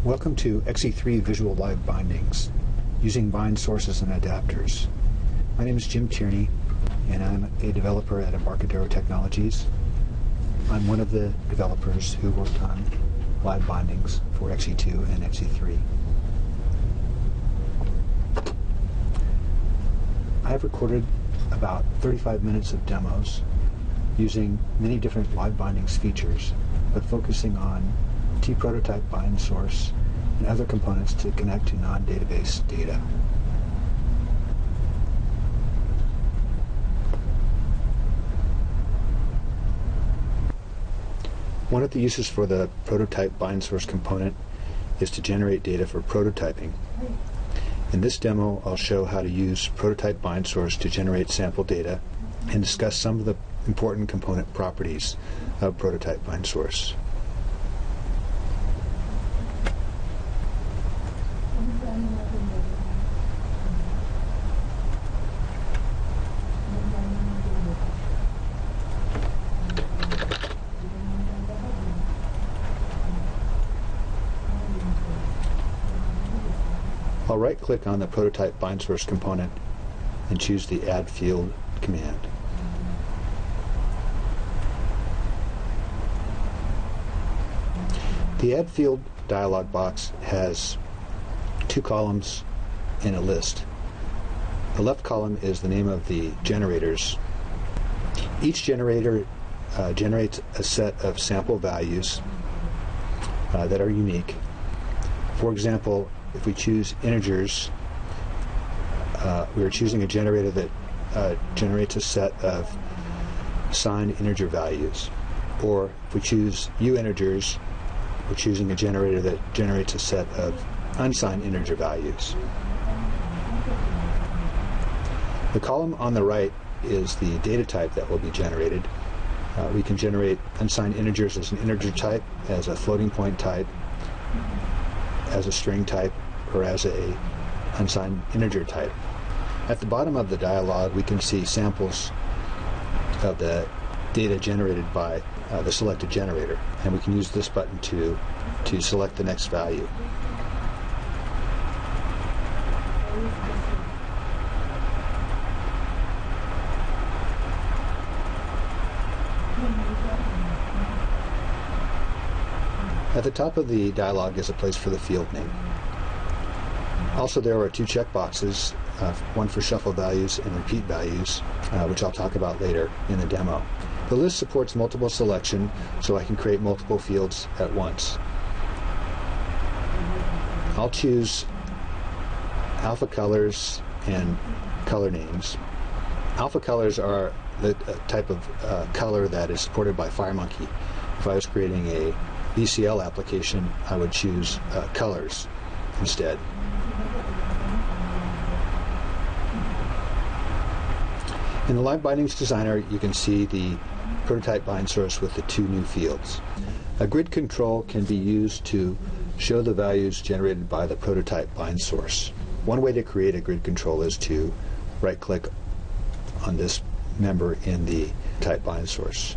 Welcome to XE3 Visual LiveBindings, using bind sources and adapters. My name is Jim Tierney, and I'm a developer at Embarcadero Technologies. I'm one of the developers who worked on LiveBindings for XE2 and XE3. I have recorded about 35 minutes of demos using many different LiveBindings features, but focusing on T-prototype bind source and other components to connect to non-database data. One of the uses for the prototype bind source component is to generate data for prototyping. In this demo, I'll show how to use prototype bind source to generate sample data and discuss some of the important component properties of prototype bind source. I'll right-click on the prototype bind source component and choose the Add Field command. The Add Field dialog box has two columns in a list. The left column is the name of the generators. Each generator generates a set of sample values that are unique. For example, if we choose integers, we are choosing a generator that generates a set of signed integer values. Or if we choose uintegers, we're choosing a generator that generates a set of unsigned integer values. The column on the right is the data type that will be generated. We can generate unsigned integers as an integer type, as a floating point type, as a string type, or as a unsigned integer type. At the bottom of the dialog, we can see samples of the data generated by the selected generator, and we can use this button to select the next value. At the top of the dialog is a place for the field name. Also, there are two checkboxes, one for shuffle values and repeat values, which I'll talk about later in the demo. The list supports multiple selection, so I can create multiple fields at once. I'll choose alpha colors and color names. Alpha colors are the type of color that is supported by FireMonkey. If I was creating a VCL application, I would choose colors instead. In the LiveBindings Designer, you can see the prototype bind source with the two new fields. A grid control can be used to show the values generated by the prototype bind source. One way to create a grid control is to right-click on this member in the type bind source.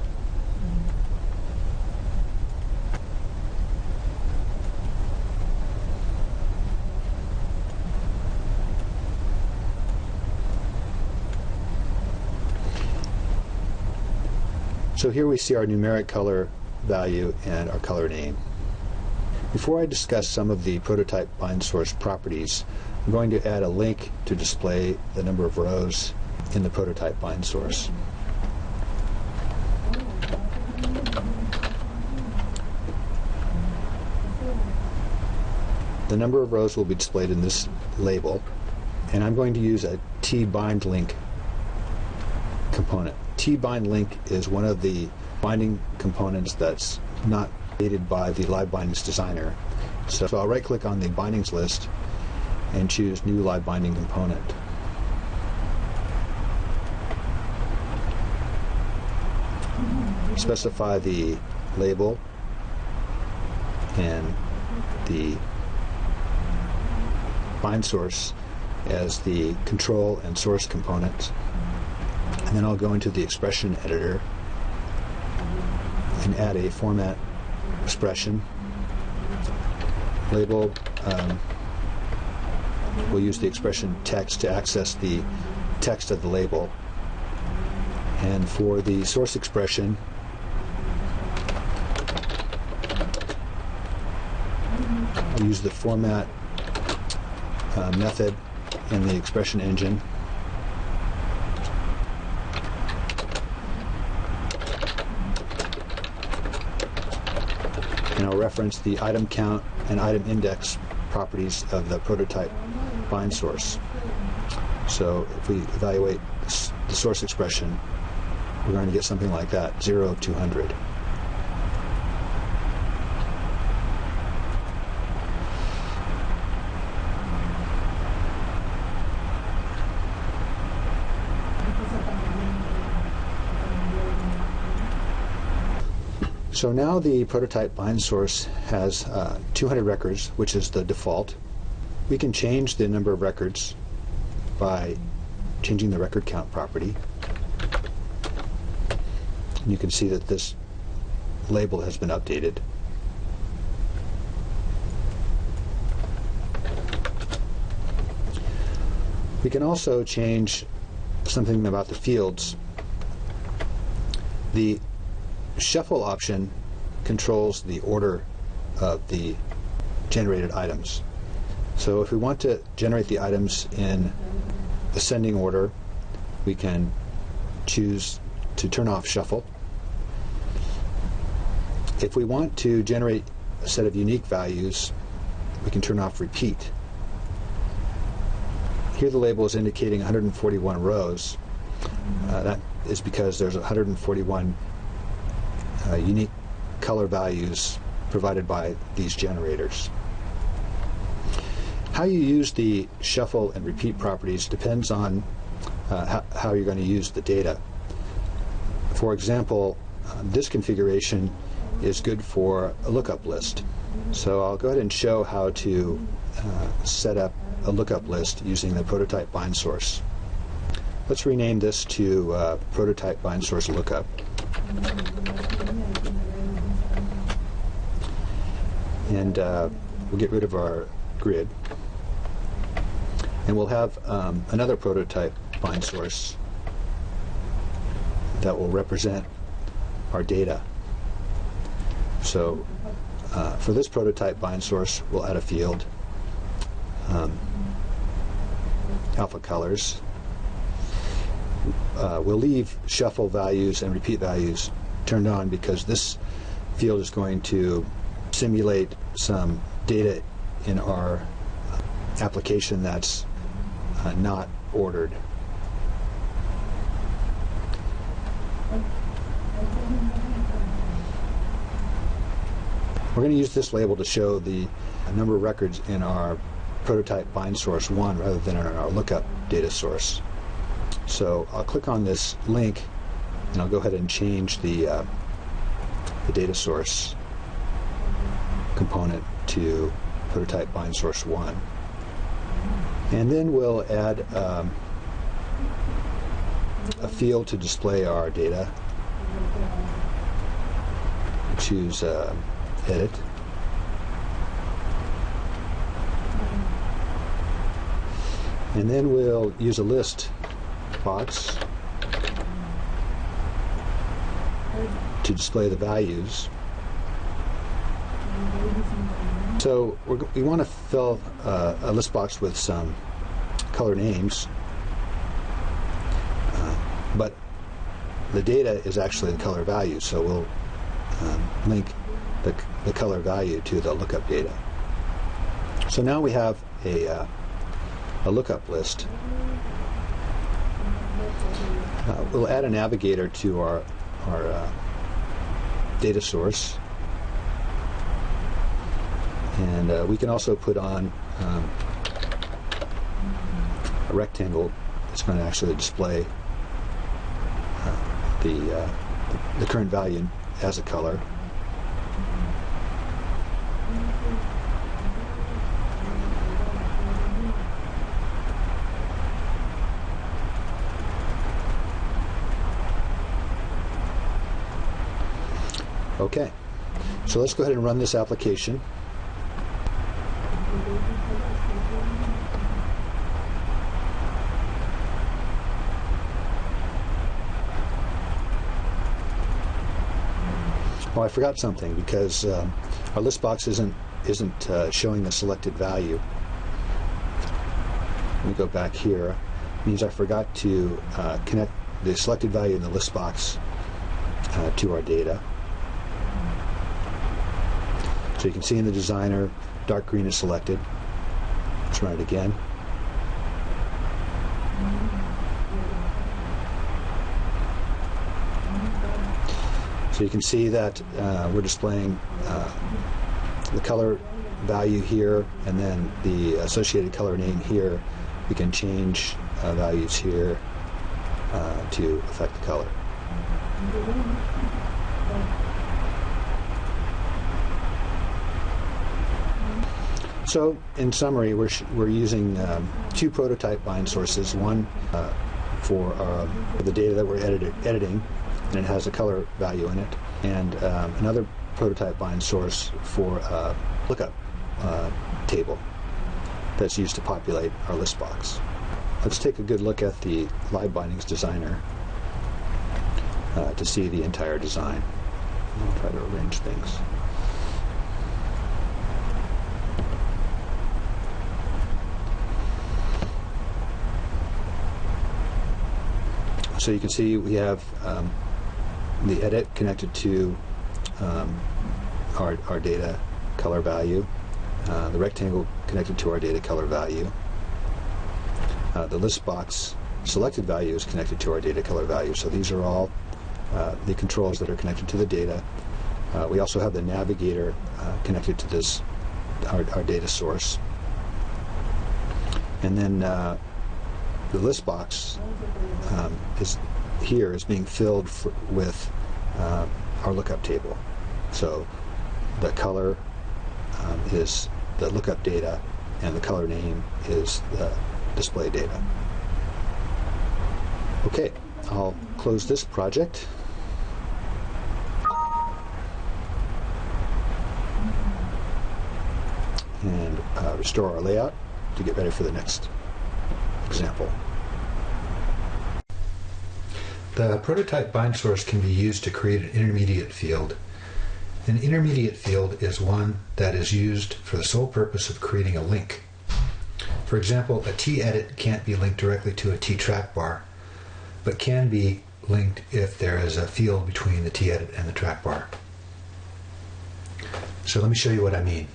So here we see our numeric color value and our color name. Before I discuss some of the prototype bind source properties, I'm going to add a link to display the number of rows in the prototype bind source. The number of rows will be displayed in this label, and I'm going to use a tBindLink component. tBindLink is one of the binding components that's not created by the LiveBindings Designer. So I'll right-click on the bindings list and choose New LiveBinding Component. Specify the label and the bind source as the control and source components. And then I'll go into the expression editor and add a format expression label, we'll use the expression text to access the text of the label. And for the source expression, we'll use the format method in the expression engine. And I'll reference the item count and item index properties of the prototype bind source. So if we evaluate the source expression, we're going to get something like that, 0 of 200. So now the prototype bind source has 200 records, which is the default. We can change the number of records by changing the record count property. And you can see that this label has been updated. We can also change something about the fields. The shuffle option controls the order of the generated items. So if we want to generate the items in ascending order, we can choose to turn off shuffle. If we want to generate a set of unique values, we can turn off repeat. Here the label is indicating 141 rows. That is because there's 141 unique color values provided by these generators. How you use the shuffle and repeat properties depends on how you're going to use the data. For example, this configuration is good for a lookup list. So I'll go ahead and show how to set up a lookup list using the prototype bind source. Let's rename this to prototype bind source lookup. And we'll get rid of our grid. And we'll have another prototype bind source that will represent our data. So for this prototype bind source, we'll add a field, alpha colors. We'll leave shuffle values and repeat values turned on because this field is going to simulate some data in our application that's not ordered. We're going to use this label to show the number of records in our prototype bind source 1 rather than in our lookup data source. So I'll click on this link and I'll go ahead and change the data source component to prototype bind source 1. And then we'll add a field to display our data. Choose edit. And then we'll use a list box to display the values. So we want to fill a list box with some color names, but the data is actually the color value, so we'll link the color value to the lookup data. So now we have a lookup list. We'll add a navigator to our data source, and we can also put on a rectangle that's going to actually display the current value as a color. Okay, so let's go ahead and run this application. Oh, I forgot something, because our list box isn't showing the selected value. Let me go back here. It means I forgot to connect the selected value in the list box to our data. So you can see in the designer, dark green is selected. Let's run it again. So you can see that we're displaying the color value here, and then the associated color name here. We can change values here to affect the color. So, in summary, we're using two prototype bind sources. One for the data that we're editing, and it has a color value in it, and another prototype bind source for a lookup table that's used to populate our list box. Let's take a good look at the LiveBindings designer to see the entire design. I'll try to arrange things. So you can see we have the edit connected to our data color value, the rectangle connected to our data color value, the list box selected value is connected to our data color value. So these are all the controls that are connected to the data. We also have the navigator connected to this our data source, and then the list box is being filled with our lookup table. So the color is the lookup data, and the color name is the display data. Okay, I'll close this project. And restore our layout to get ready for the next example. The prototype bind source can be used to create an intermediate field. An intermediate field is one that is used for the sole purpose of creating a link. For example, a T-edit can't be linked directly to a T-track bar, but can be linked if there is a field between the T-edit and the track bar. So let me show you what I mean.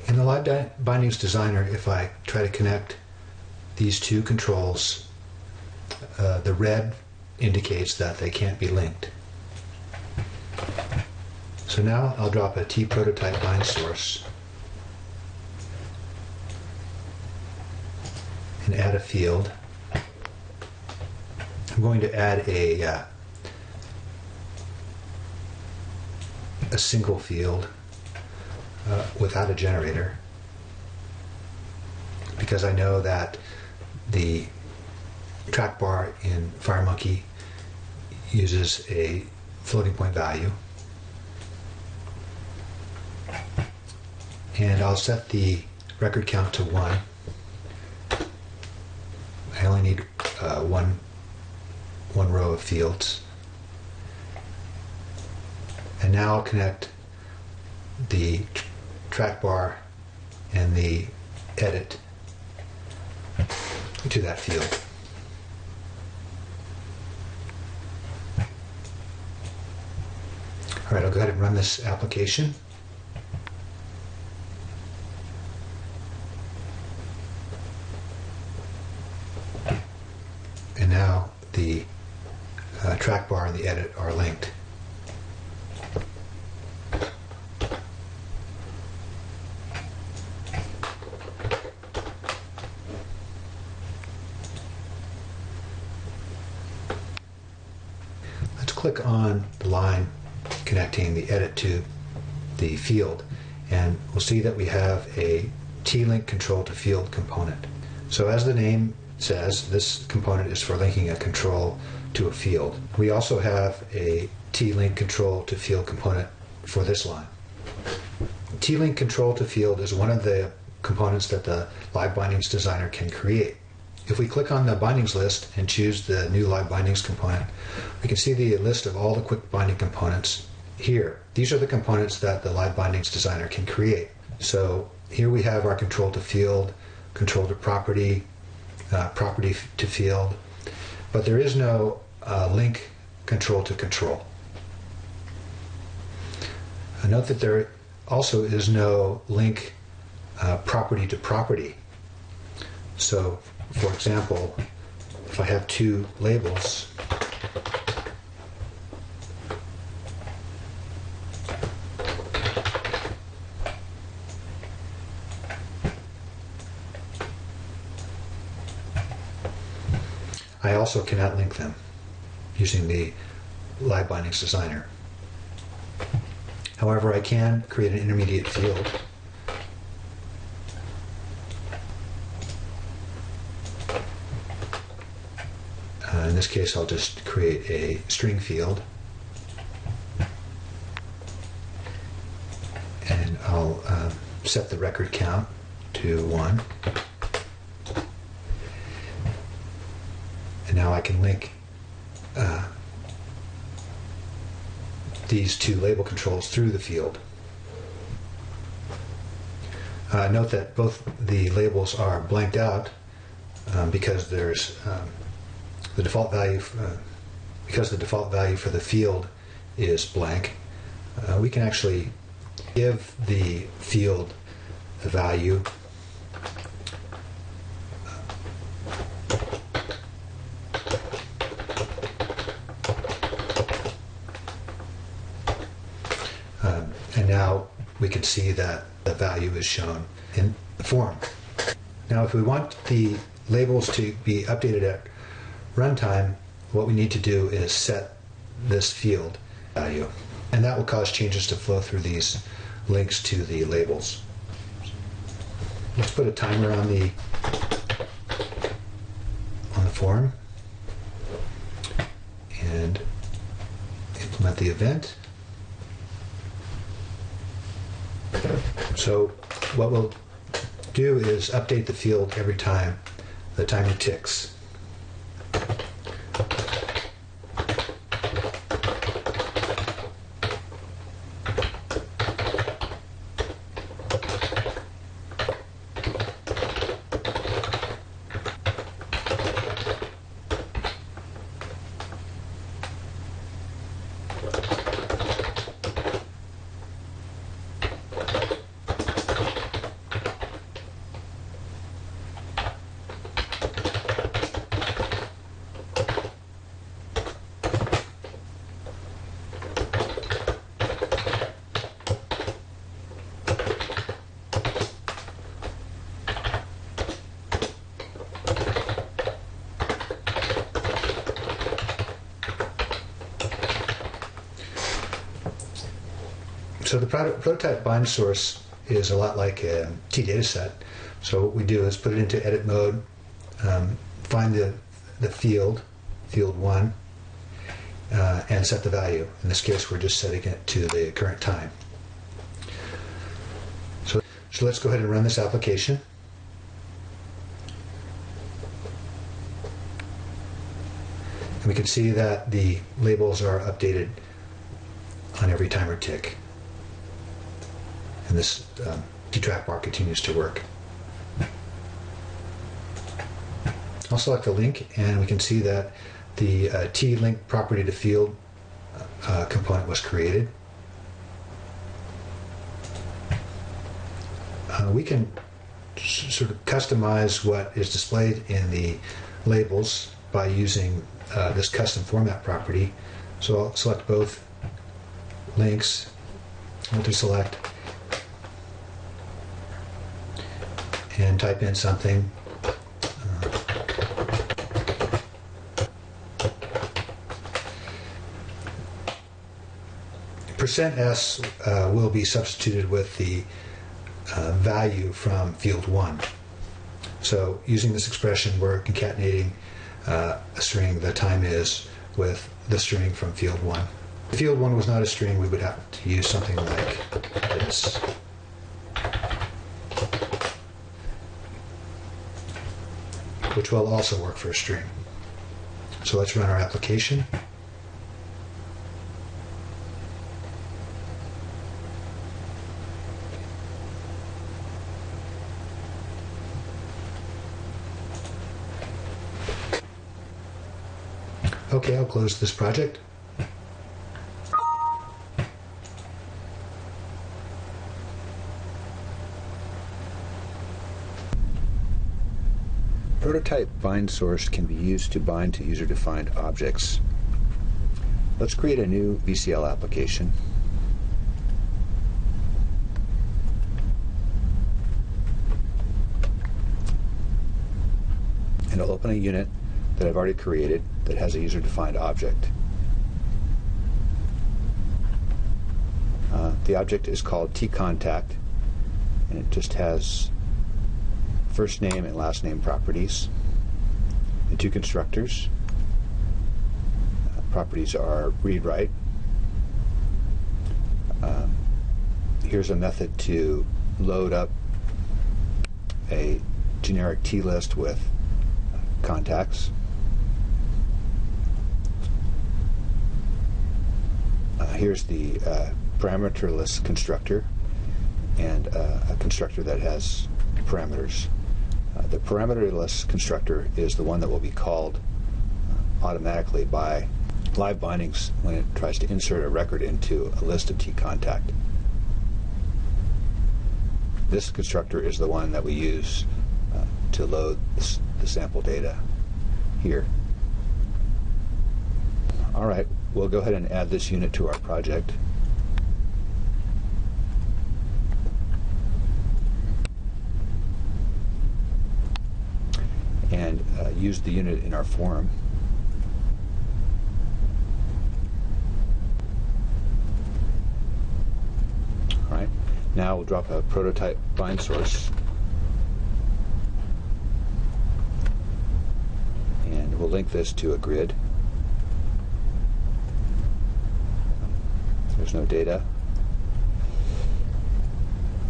In the LiveBindings designer, if I try to connect these two controls, the red indicates that they can't be linked. So now I'll drop a T prototype bind source and add a field. I'm going to add a single field without a generator, because I know that the track bar in FireMonkey uses a floating point value. And I'll set the record count to 1. I only need one row of fields. And now I'll connect the track bar and the edit to that field. All right, I'll go ahead and run this application. And now the track bar and the edit are linked. click on the line connecting the edit to the field, and we'll see that we have a T-link control to field component. So as the name says, this component is for linking a control to a field. We also have a T-link control to field component for this line. T-link control to field is one of the components that the LiveBindings designer can create. If we click on the bindings list and choose the new LiveBindings component, we can see the list of all the quick binding components here. These are the components that the LiveBindings designer can create. So here we have our control to field, control to property, property to field, but there is no link control to control. Note that there also is no link property to property. So, for example, if I have two labels, I also cannot link them using the LiveBindings designer. However, I can create an intermediate field. In this case, I'll just create a string field, and I'll set the record count to 1. And now I can link these two label controls through the field. Note that both the labels are blanked out because there's the default value because the default value for the field is blank. We can actually give the field a value and now we can see that the value is shown in the form. Now if we want the labels to be updated at runtime, what we need to do is set this field value, and that will cause changes to flow through these links to the labels. Let's put a timer on the form and implement the event. So what we'll do is update the field every time the timer ticks. So the prototype bind source is a lot like a T-dataset. So what we do is put it into edit mode, find the field 1, and set the value. In this case, we're just setting it to the current time. So let's go ahead and run this application. And we can see that the labels are updated on every timer tick. And this T-track bar continues to work. I'll select a link, and we can see that the T-link property to field component was created. We can sort of customize what is displayed in the labels by using this custom format property. So I'll select both links, multi-select, and type in something. %s will be substituted with the value from field 1. So using this expression, we're concatenating a string, the time is, with the string from field 1. If field 1 was not a string, we would have to use something like this. Which will also work for a string. So let's run our application. Okay, I'll close this project. Prototype bind source can be used to bind to user-defined objects. Let's create a new VCL application. And I'll open a unit that I've already created that has a user-defined object. The object is called TContact, and it just has first name and last name properties and 2 constructors. Properties are read-write. Here's a method to load up a generic T-list with contacts. Here's the parameterless constructor and a constructor that has parameters. The parameterless constructor is the one that will be called automatically by LiveBindings when it tries to insert a record into a list of TContact. This constructor is the one that we use to load the sample data here. All right, we'll go ahead and add this unit to our project. And use the unit in our forum. All right, now we'll drop a prototype bind source. And we'll link this to a grid. There's no data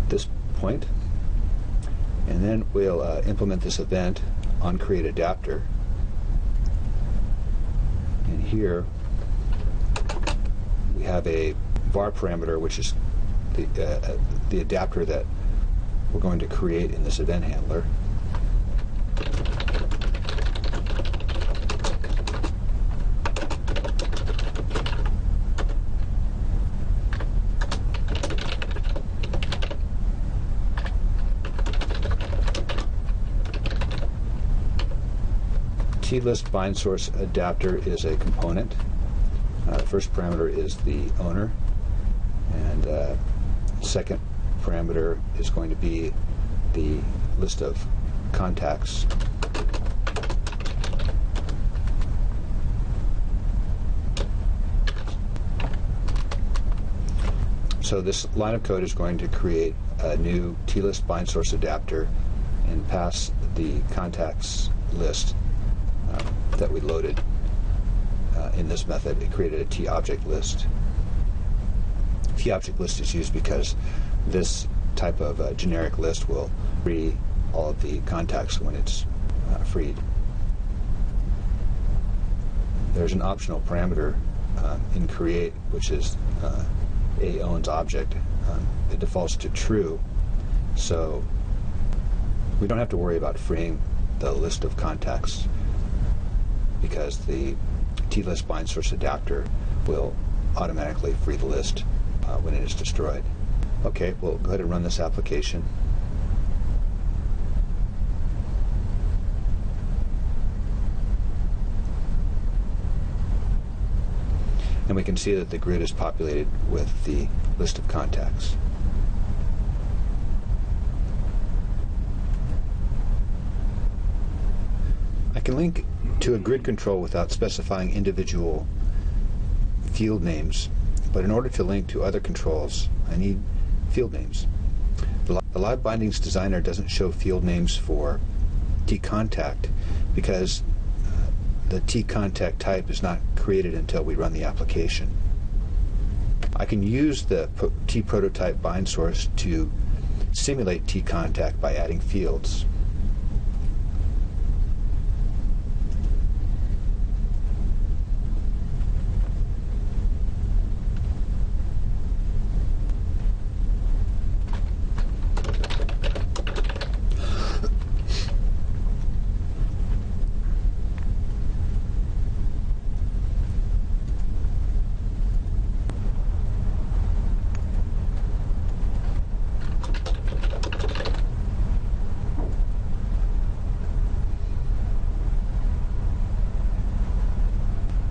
at this point. And then we'll implement this event on create adapter. And here we have a var parameter, which is the adapter that we're going to create in this event handler. T-list bind source adapter is a component. The first parameter is the owner, and second parameter is going to be the list of contacts. So this line of code is going to create a new T-list bind source adapter and pass the contacts list that we loaded in this method. It created a TObject list. TObject list is used because this type of generic list will free all of the contacts when it's freed. There's an optional parameter in create, which is a owns object. It defaults to true, so we don't have to worry about freeing the list of contacts, because the T-list bind source adapter will automatically free the list when it is destroyed. Okay, we'll go ahead and run this application. And we can see that the grid is populated with the list of contacts. I can link to a grid control without specifying individual field names But in order to link to other controls, I need field names. The LiveBindings designer doesn't show field names for tContact because the tContact type is not created until we run the application. I can use the tPrototype bind source to simulate tContact by adding fields.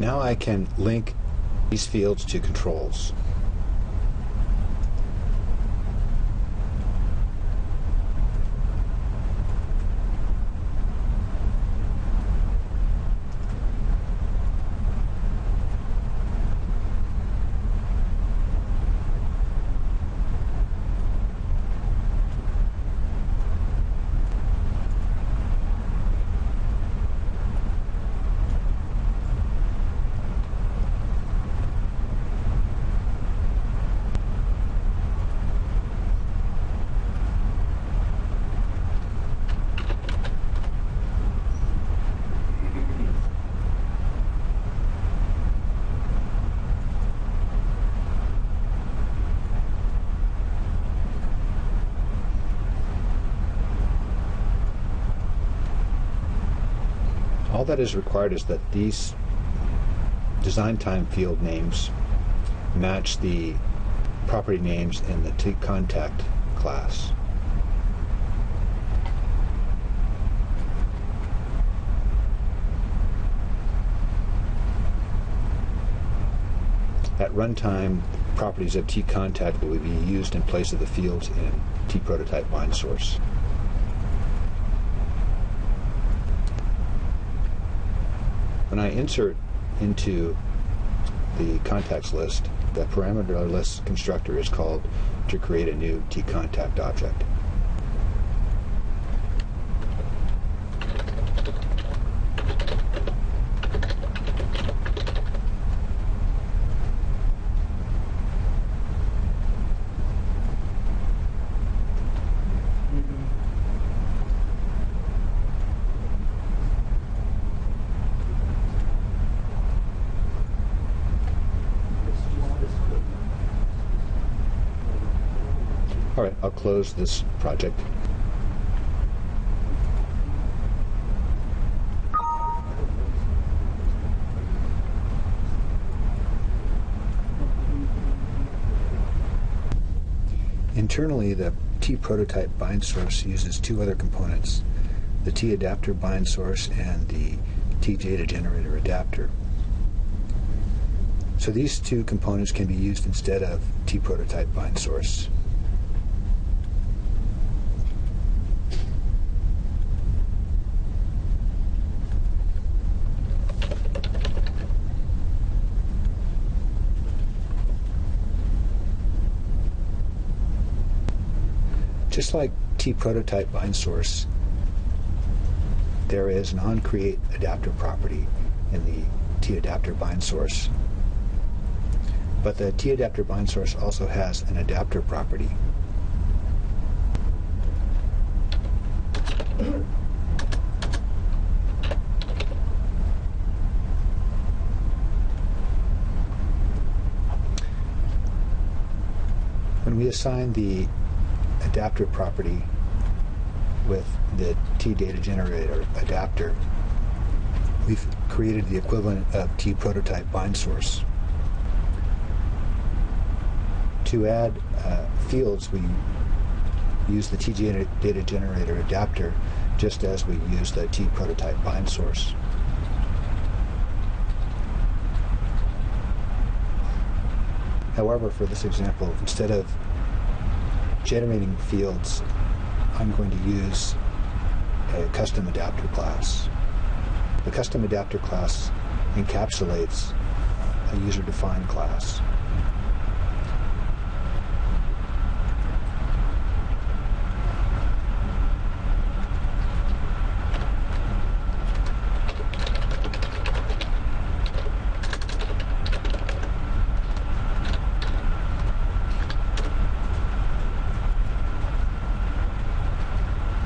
Now I can link these fields to controls. All that is required is that these design time field names match the property names in the tContact class. At runtime, properties of tContact will be used in place of the fields in tPrototype bind source. When I insert into the contacts list, the parameter list constructor is called to create a new tContact object. All right, I'll close this project. Internally, the tPrototype bind source uses two other components, the tAdapter bind source and the tDataGenerator adapter. So these two components can be used instead of tPrototype bind source. Just like tPrototype bind source, there is an onCreate adapter property in the tAdapter bind source. But the tAdapter bind source also has an adapter property. When we assign the adapter property with the tDataGenerator adapter, we've created the equivalent of tPrototype bind source. To add fields, we use the tDataGenerator adapter just as we use the tPrototype bind source. However, for this example, instead of generating fields, I'm going to use a custom adapter class. The custom adapter class encapsulates a user-defined class.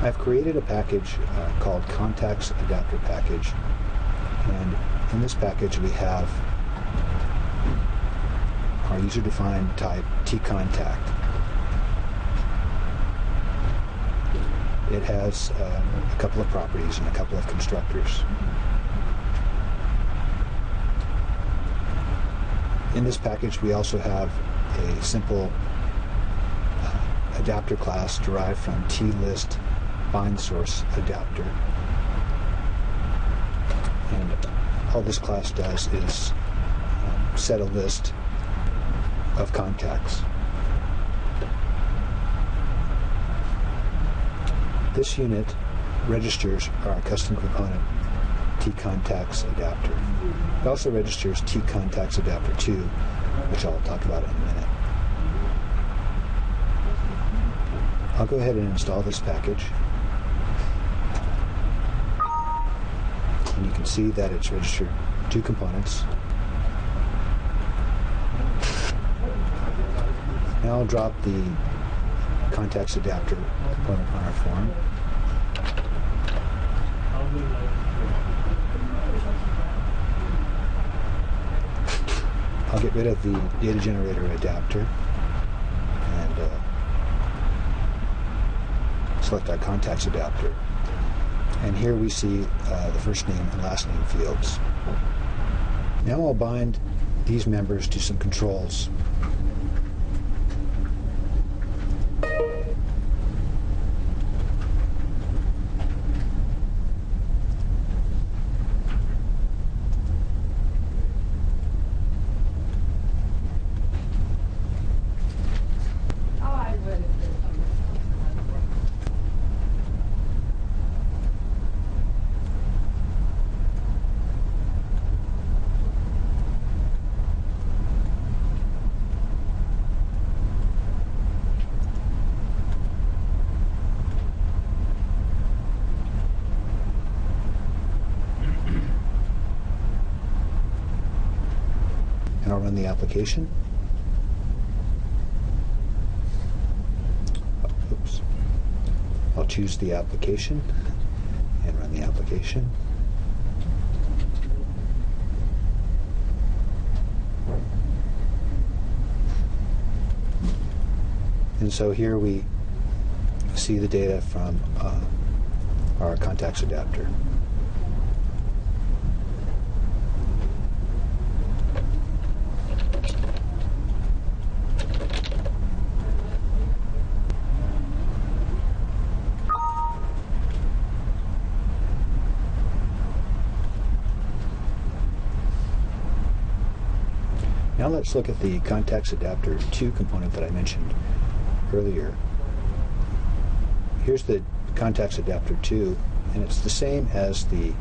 I've created a package called Contacts Adapter Package, and in this package we have our user-defined type tContact. It has a couple of properties and a couple of constructors. In this package we also have a simple adapter class derived from TList bind source adapter, and all this class does is set a list of contacts. This unit registers our custom component tContacts adapter. It also registers tContacts adapter 2, which I'll talk about in a minute. I'll go ahead and install this package. And you can see that it's registered 2 components. Now I'll drop the contacts adapter component on our form. I'll get rid of the data generator adapter and select our contacts adapter. And here we see the first name and last name fields. Now I'll bind these members to some controls. And I'll run the application. Oops. I'll choose the application and run the application. And so here we see the data from our contacts adapter. Now let's look at the contacts adapter 2 component that I mentioned earlier. Here's the contacts adapter 2, and it's the same as the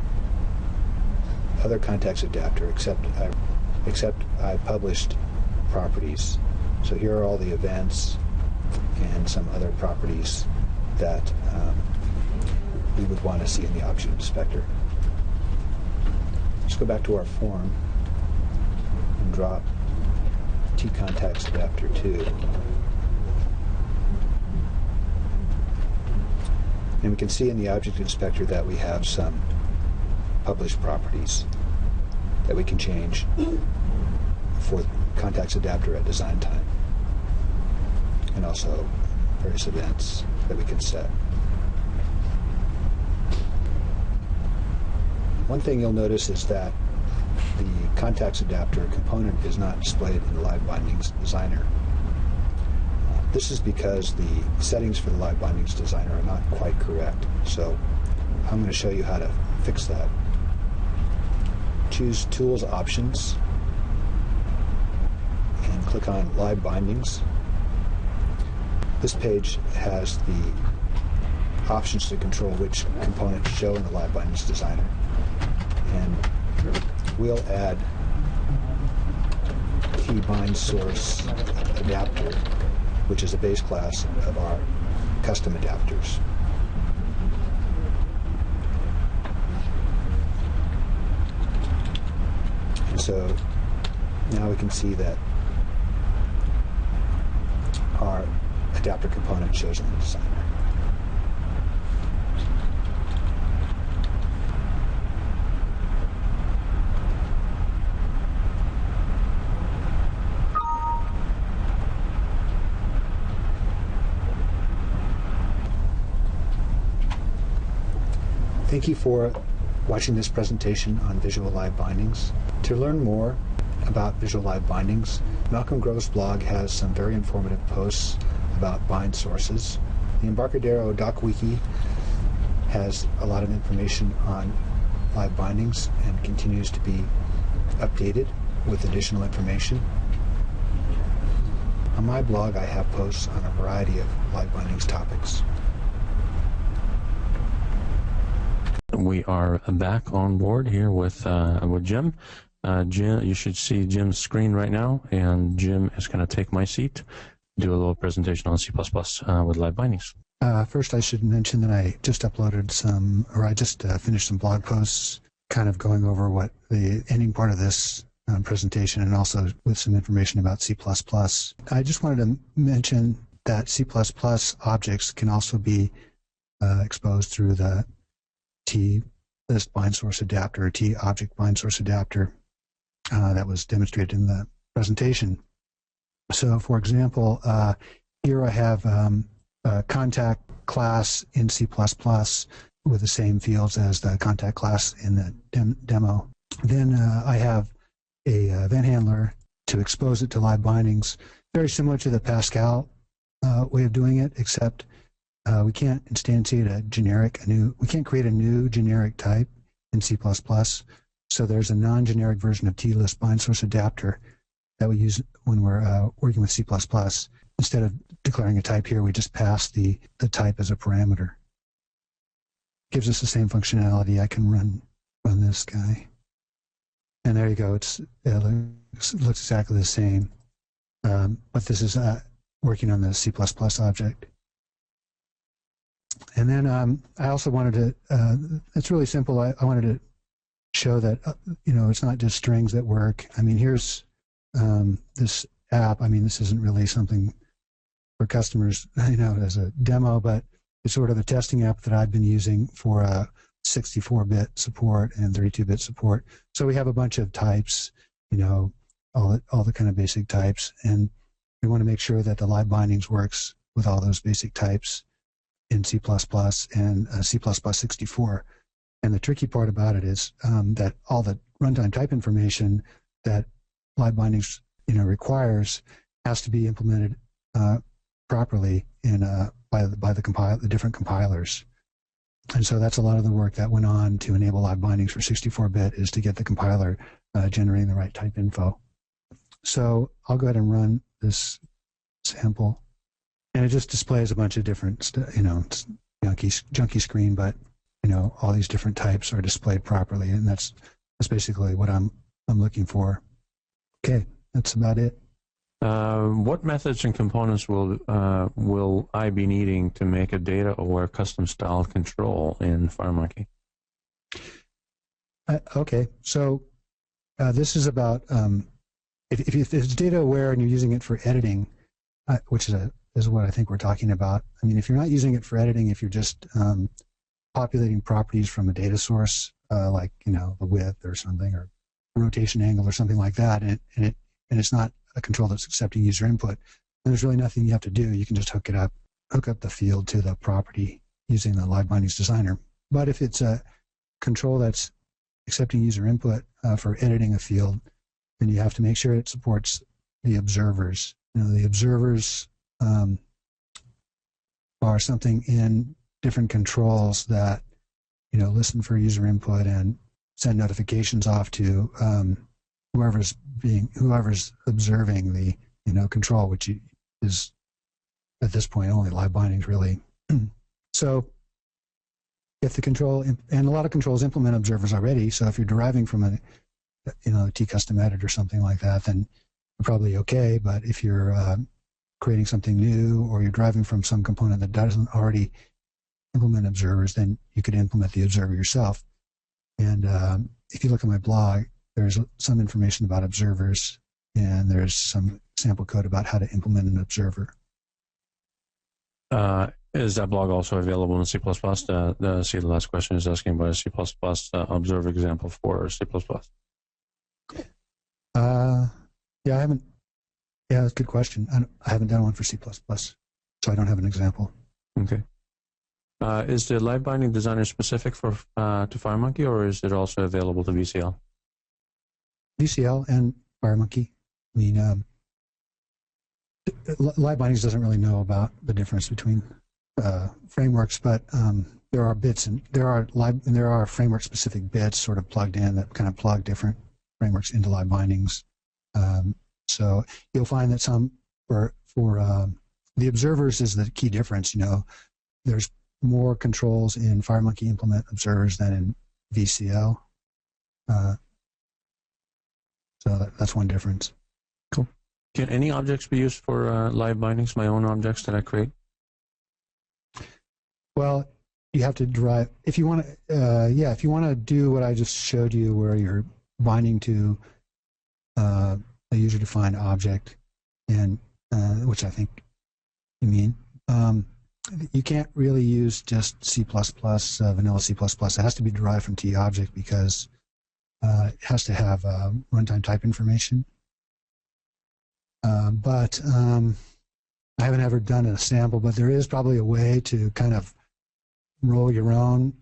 other contacts adapter, except I published properties. So here are all the events and some other properties that we would want to see in the object inspector. Let's go back to our form and drop tContacts adapter 2. And we can see in the object inspector that we have some published properties that we can change for contacts adapter at design time, and also various events that we can set. One thing you'll notice is that the contacts adapter component is not displayed in the LiveBindings designer. This is because the settings for the LiveBindings designer are not quite correct. So I'm going to show you how to fix that. Choose Tools Options and click on LiveBindings. This page has the options to control which components show in the LiveBindings designer. And we'll add tBind source adapter, which is a base class of our custom adapters. And so now we can see that our adapter component shows in the designer. Thank you for watching this presentation on Visual LiveBindings. To learn more about Visual LiveBindings, Malcolm Grove's blog has some very informative posts about bind sources. The Embarcadero doc wiki has a lot of information on LiveBindings and continues to be updated with additional information. On my blog, I have posts on a variety of LiveBindings topics. We are back on board here with Jim. Jim, you should see Jim's screen right now, and Jim is going to take my seat, do a little presentation on C++ with LiveBindings. First, I should mention that I just uploaded I just finished some blog posts, kind of going over what the ending part of this presentation, and also with some information about C++. I just wanted to mention that C++ objects can also be exposed through the T-list bind source adapter, or T-object bind source adapter that was demonstrated in the presentation. So, for example, here I have a contact class in C++ with the same fields as the contact class in the demo. Then I have a event handler to expose it to LiveBindings, very similar to the Pascal way of doing it, except we can't instantiate we can't create a new generic type in C++. So there's a non-generic version of T-list bind source adapter that we use when we're working with C++. Instead of declaring a type here, we just pass the type as a parameter. Gives us the same functionality. I can run this guy. And there you go. It looks exactly the same. But this is working on the C++ object. And then I also wanted to, it's really simple. I wanted to show that, it's not just strings that work. I mean, here's this app. I mean, this isn't really something for customers, as a demo, but it's sort of a testing app that I've been using for 64-bit support and 32-bit support. So we have a bunch of types, all the kind of basic types, and we want to make sure that the LiveBindings works with all those basic types in C++ and C++64. And the tricky part about it is that all the runtime type information that LiveBindings requires has to be implemented properly by the different compilers. And so that's a lot of the work that went on to enable LiveBindings for 64-bit, is to get the compiler generating the right type info. So I'll go ahead and run this sample, and it just displays a bunch of different, it's junky screen, but all these different types are displayed properly, and that's basically what I'm looking for. Okay, that's about it. What methods and components will I be needing to make a data-aware custom-styled control in FireMonkey? Okay, so this is about if it's data-aware and you're using it for editing, which is what I think we're talking about. I mean, if you're not using it for editing, if you're just populating properties from a data source, like the width or something, or rotation angle or something like that, and it's not a control that's accepting user input, and there's really nothing you have to do. You can just hook up the field to the property using the LiveBindings designer. But if it's a control that's accepting user input for editing a field, then you have to make sure it supports the observers. The observers are something in different controls that listen for user input and send notifications off to whoever's observing the control, which is at this point only LiveBindings really. So if the control, and a lot of controls implement observers already, so if you're deriving from a T-custom edit or something like that, then you're probably okay. But if you're creating something new, or you're deriving from some component that doesn't already implement observers, then you could implement the observer yourself. And if you look at my blog, there's some information about observers, and there's some sample code about how to implement an observer. Is that blog also available in C++? The last question is asking about a C++ observer example for C++. Yeah, I haven't. Yeah, that's a good question. I haven't done one for C++, so I don't have an example. Okay. Is the LiveBinding Designer specific for to FireMonkey, or is it also available to VCL? VCL and FireMonkey. I mean, LiveBindings doesn't really know about the difference between frameworks, but there are bits and there are framework-specific bits sort of plugged in that kind of plug different frameworks into LiveBindings. So you'll find that some for the observers is the key difference. You know, there's more controls in FireMonkey implement observers than in VCL. So that's one difference. Cool. Can any objects be used for LiveBindings? My own objects that I create? Well, you have to derive if you want to. Yeah, if you want to do what I just showed you, where you're binding to a user-defined object, and which I think you mean. You can't really use just C++, vanilla C++. It has to be derived from TObject because it has to have runtime type information. But I haven't ever done a sample, but there is probably a way to kind of roll your own,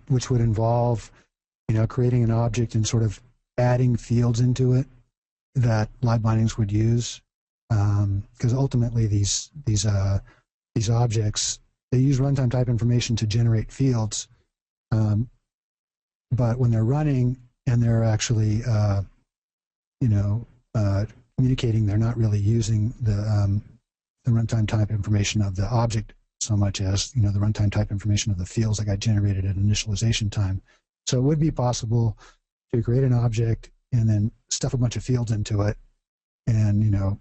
which would involve, you know, creating an object and sort of adding fields into it that LiveBindings would use. Because ultimately these objects, they use runtime type information to generate fields, but when they're running and they're actually communicating, they're not really using the runtime type information of the object so much as, you know, the runtime type information of the fields that got generated at initialization time. So it would be possible to create an object and then stuff a bunch of fields into it, and, you know,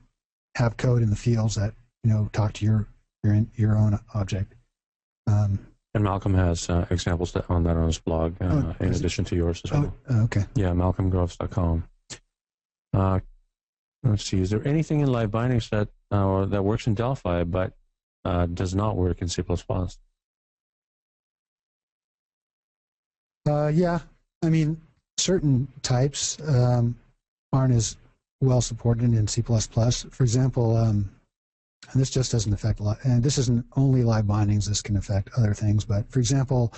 have code in the fields that, you know, talk to your own object. And Malcolm has examples on that on his blog, in addition to yours as well. Okay. Yeah, malcolmgroves.com. Let's see. Is there anything in LiveBindings that works in Delphi but does not work in C++? Yeah. I mean, certain types aren't as well supported in C++. For example, and this just doesn't affect, and this isn't only LiveBindings, this can affect other things, but for example,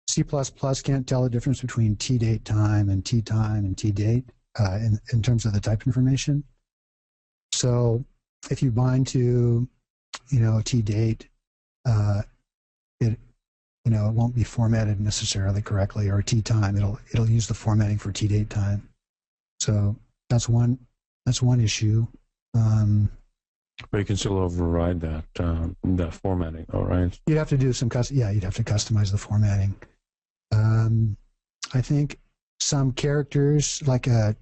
C++ can't tell the difference between tdate time and tdate in terms of the type information. So if you bind to, you know, tdate, it won't be formatted necessarily correctly, or ttime, it'll use the formatting for tdate time. So that's one issue. But you can still override that formatting, all right? You'd have to do some you'd have to customize the formatting. I think some characters, like a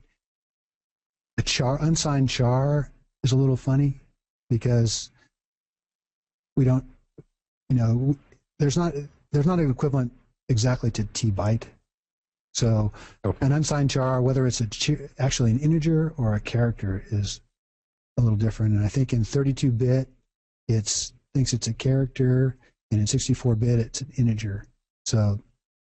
unsigned char, is a little funny because we don't, you know, there's not an equivalent exactly to tbyte. So an unsigned char, whether it's actually an integer or a character, is a little different. And I think in 32-bit, it thinks it's a character, and in 64-bit, it's an integer. So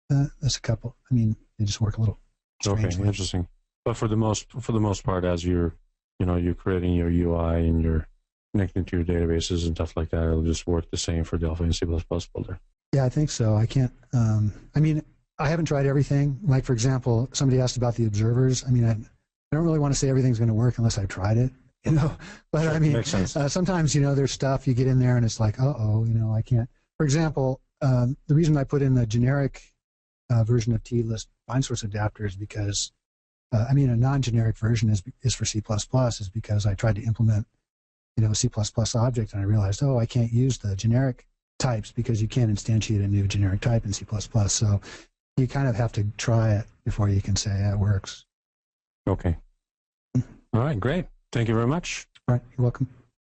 that's a couple. I mean, they just work a little strangely. Okay, interesting. But for the most part, as you're creating your UI and you're connecting to your databases and stuff like that, it'll just work the same for Delphi and C++ Builder. Yeah, I think so. I can't. I mean, I haven't tried everything. Like, for example, somebody asked about the observers. I mean, I don't really want to say everything's going to work unless I've tried it, you know. But sure, I mean, sometimes, you know, there's stuff you get in there and it's like, you know, I can't. For example, the reason I put in the generic version of TList bind source adapter is because, I mean, a non-generic version is for C++, is because I tried to implement, you know, a C++ object, and I realized, I can't use the generic types because you can't instantiate a new generic type in C++. So you kind of have to try it before you can say, yeah, it works. Okay. All right, great. Thank you very much. All right, you're welcome.